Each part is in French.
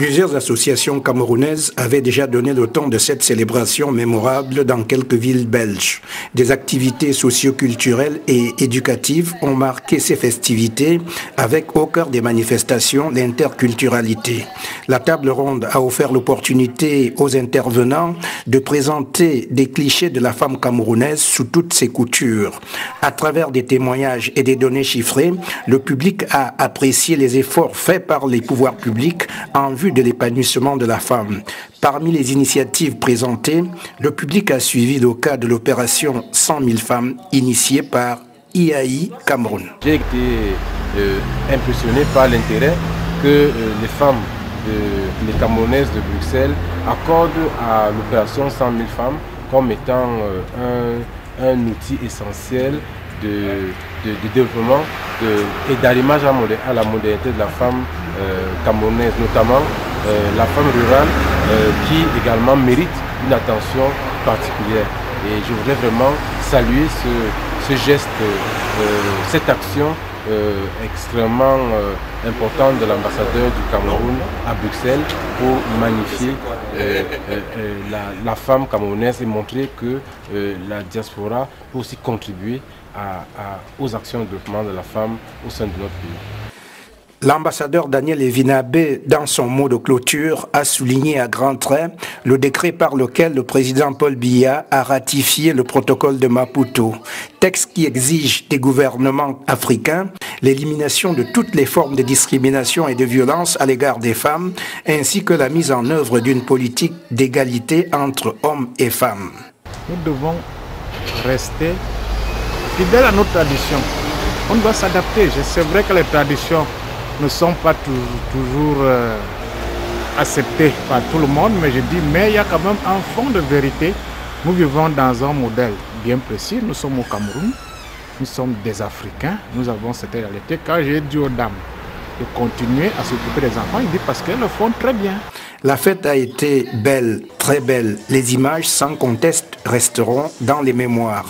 Plusieurs associations camerounaises avaient déjà donné le temps de cette célébration mémorable dans quelques villes belges. Des activités socio-culturelles et éducatives ont marqué ces festivités avec au cœur des manifestations l'interculturalité. La table ronde a offert l'opportunité aux intervenants de présenter des clichés de la femme camerounaise sous toutes ses coutures. À travers des témoignages et des données chiffrées, le public a apprécié les efforts faits par les pouvoirs publics en vue de l'épanouissement de la femme. Parmi les initiatives présentées, le public a suivi le cas de l'opération 100 000 femmes initiée par IAI Cameroun. J'ai été impressionné par l'intérêt que les femmes, les Camerounaises de Bruxelles accordent à l'opération 100 000 femmes comme étant un outil essentiel de développement et d'arrimage à la modernité de la femme camerounaise, notamment la femme rurale qui également mérite une attention particulière. Et je voudrais vraiment saluer ce geste, cette action extrêmement importante de l'ambassadeur du Cameroun à Bruxelles pour magnifier la femme camerounaise et montrer que la diaspora peut aussi contribuer aux actions de développement de la femme au sein de notre pays. L'ambassadeur Daniel Evinabé, dans son mot de clôture, a souligné à grands traits le décret par lequel le président Paul Biya a ratifié le protocole de Maputo, texte qui exige des gouvernements africains l'élimination de toutes les formes de discrimination et de violence à l'égard des femmes, ainsi que la mise en œuvre d'une politique d'égalité entre hommes et femmes. Nous devons rester fidèles à nos traditions. On doit s'adapter. C'est vrai que les traditions ne sont pas toujours acceptées par tout le monde, mais je dis, mais il y a quand même un fond de vérité. Nous vivons dans un modèle bien précis. Nous sommes au Cameroun, nous sommes des Africains, nous avons cette réalité. Quand j'ai dit aux dames de continuer à s'occuper des enfants, ils disent parce qu'elles le font très bien. La fête a été belle, très belle. Les images, sans conteste, resteront dans les mémoires.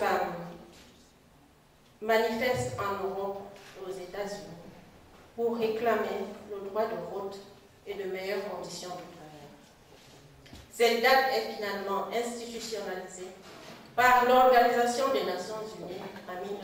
femmes manifestent en Europe et aux États-Unis pour réclamer le droit de vote et de meilleures conditions de travail. Cette date est finalement institutionnalisée par l'Organisation des Nations Unies en